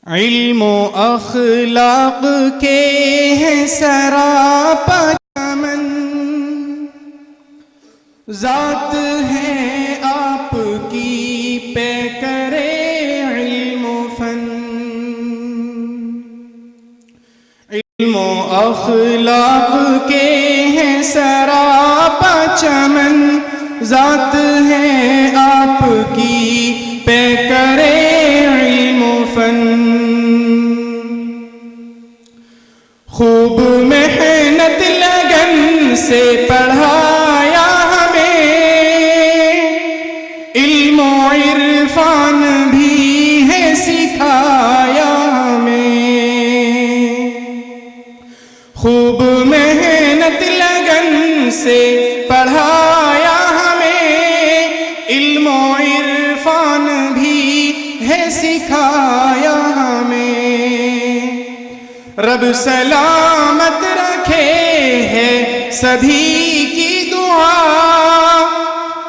علم و اخلاق کے ہیں سراپا چمن، ذات ہے آپ کی پہ کرے علم و فن۔ علم و اخلاق کے ہیں سراپا چمن، ذات ہے آپ کی پہ کرے علم و فن۔ خوب محنت لگن سے پڑھایا ہمیں، علم و عرفان بھی ہے سکھایا ہمیں۔ خوب محنت لگن سے پڑھایا ہمیں، علم و عرفان بھی ہے سکھایا ہمیں۔ رب سلامت رکھے ہے سبھی کی دعا،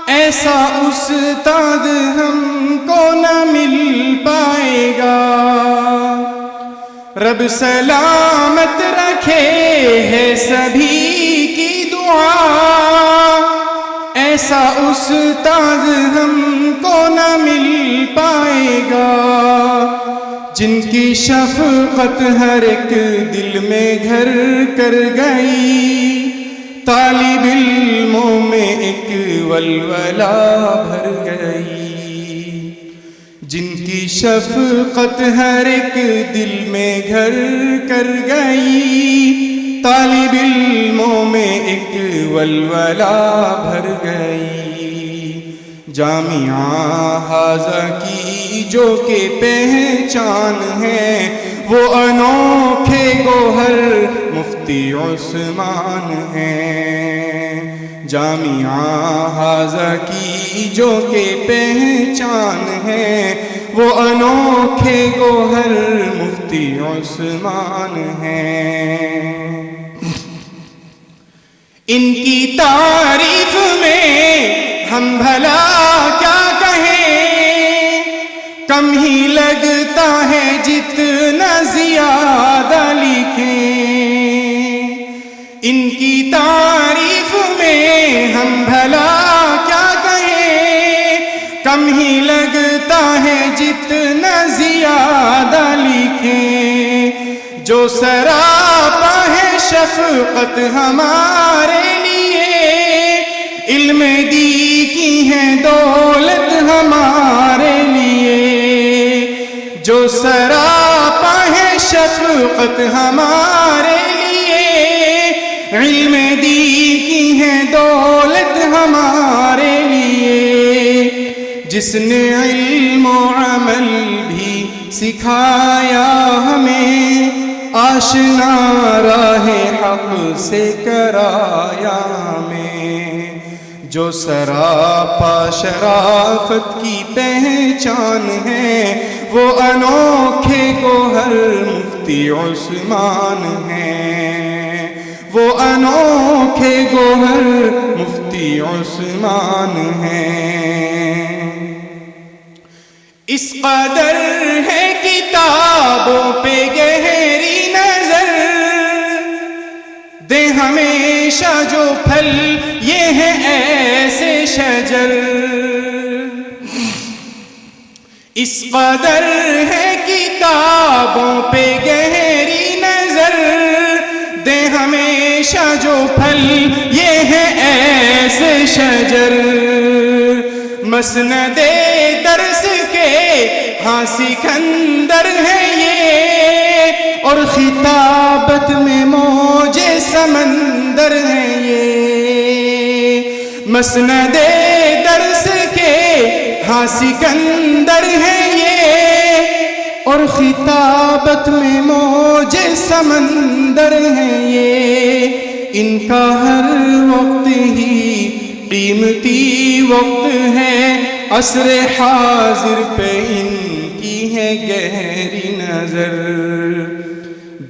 ایسا استاد ہم کو نہ مل پائے گا۔ رب سلامت رکھے ہے سبھی کی دعا، ایسا استاد ہم کو نہ مل پائے گا۔ جن کی شفقت ہر ایک دل میں گھر کر گئی، طالب علموں میں ایک ولولہ بھر گئی۔ جن کی شفقت ہر ایک دل میں گھر کر گئی، طالب علموں میں ایک ولولہ بھر گئی۔ جامعہ حاضہ کی جو کہ پہچان ہے، وہ انوکھے گوہر مفتی عثمان ہیں۔ جامعہ حاضہ کی جو کہ پہچان ہے، وہ انوکھے گوہر مفتی عثمان ہیں۔ ان کی تعریف میں ہم بھلا کیا کہیں، کم ہی لگتا ہے جتنا زیادہ لکھیں۔ ان کی تعریف میں ہم بھلا کیا کہیں، کم ہی لگتا ہے جتنا زیادہ لکھیں۔ جو سراپا ہے شفقت ہمارے لیے، علم دی کی ہے دولت ہمارے لیے۔ جو سراپا ہے شفقت ہمارے لیے، علم دی کی ہے دولت ہمارے لیے۔ جس نے علم و عمل بھی سکھایا ہمیں، آشنا راہ حق سے کرایا ہمیں۔ جو سراپا شرافت کی پہچان ہے، وہ انوکھے گوہر مفتی عثمان ہیں۔ وہ انوکھے گوہر مفتی عثمان ہیں۔ اس قدر ہے کتابوں پہ گہری نظر، دے ہمیشہ جو پھل یہ ہے ایسے شجر۔ اس قدر ہے کتابوں پہ گہری نظر، دے ہمیشہ جو پھل یہ ہے ایسے شجر۔ مسند درس کے ہاں سکندر ہے یہ، اور خطابت میں موج سمندر ہے یہ۔ مسند درس کے ہاں سکندر ہے یہ، اور خطابت میں موج سمندر ہے یہ۔ ان کا ہر وقت ہی قیمتی وقت ہے، عصر حاضر پہ ان کی ہے گہری نظر۔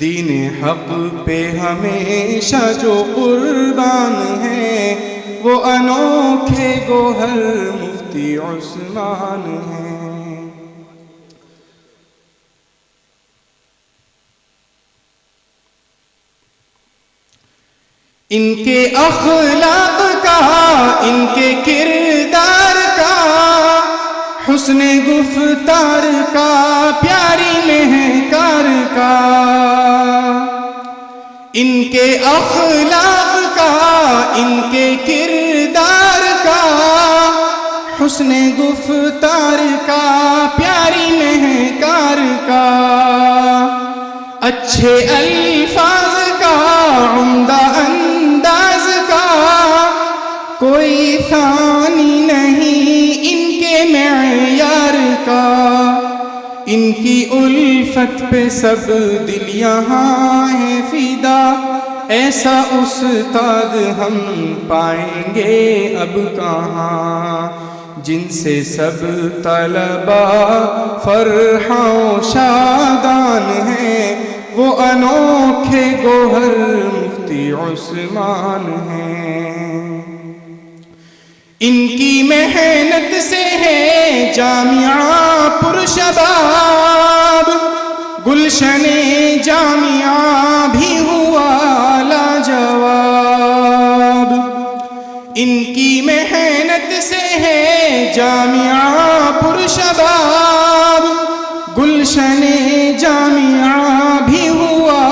دین حق پہ ہمیشہ جو قربان ہیں، وہ انوکھے گوہر مفتی عثمان ہیں۔ ان کے اخلاق کا، ان کے کردار کا، حسن گفتار کا، پیاری مہکار کا، ان کے اخلاق کا، ان کے کردار کا، حسن گفتار کا، پیاری مہکار کا، اچھے الفاظ کا، عمدہ انداز کا، کوئی ثانی نہیں ان کے معیار کا، ان کی الفت پہ سب دل یہاں ہے فدا، ایسا استاد ہم پائیں گے اب کہاں، جن سے سب طلبا فرحاں و شادان ہیں، وہ انوکھے گوہر مفتی عثمان ہیں۔ ان کی محنت سے ہے جامعہ پرشباب، گلشن جامعہ بھی ہوا لاجواب، ان کی محنت سے ہے جامعہ پرشباب، گلشن جامعہ بھی ہوا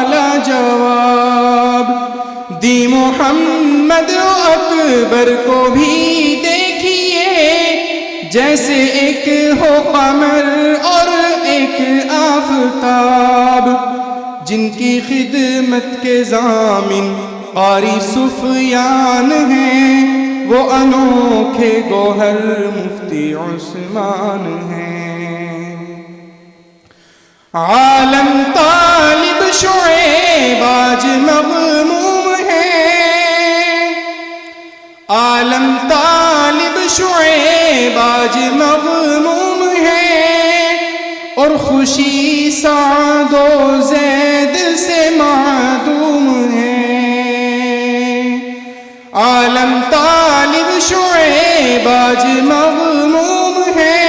لاجواب، دی محمد و اکبر کو بھی دیکھیے، جیسے ایک ہو قمر اور ایک آفتاب، جن کی خدمت کے ضامن قاری سفیان ہیں، وہ انوکھے گوہر مفتی عثمان ہیں۔ عالم طالب شعیب آج مغموم ہے، عالم طالب شعیب آج مغموم ہے، اور خوشی سعد و زید سے معدوم ہے۔ عالم طالب شعیب آج مغموم ہے،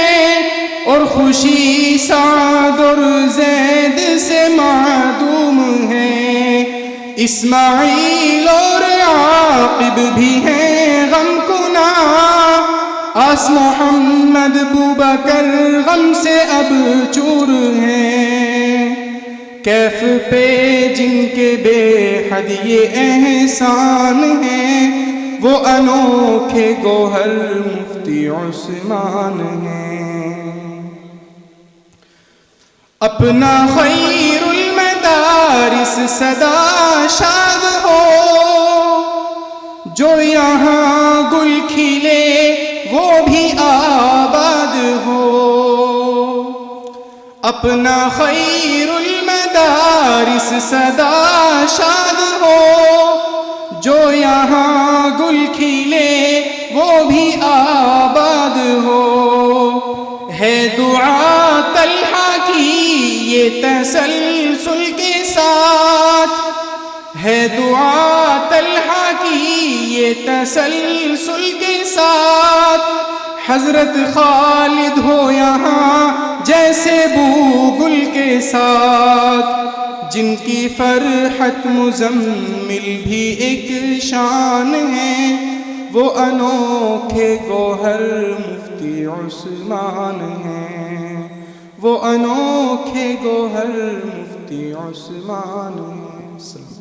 اور خوشی سعد اور زید سے معدوم ہے، اسماعیل اور عاقب بھی ہیں غم کنا، آس محمد بوبکر غم سے اب چور ہیں، کیف پہ جن کے بے حد یہ احسان ہیں، وہ انوکھے گوہر مفتی عثمان ہیں۔ اپنا خیر المدارس سدا شاد ہو، جو یہاں گل کھلے وہ بھی آباد ہو، اپنا خیر المدارس سدا شاد ہو، جو یہاں گل کھلے وہ بھی آباد ہو، ہے دعا طلحہ یہ تسلسل کے ساتھ، ہے دعا طلحہ کی یہ تسلسل کے ساتھ، حضرت خالد ہو یہاں جیسے بو گل کے ساتھ، جن کی فرحت مزمل بھی ایک شان ہے، وہ انوکھے گوہر مفتی عثمان ہیں، وہ انوکھے گوہر مفتی عثمان ہیں۔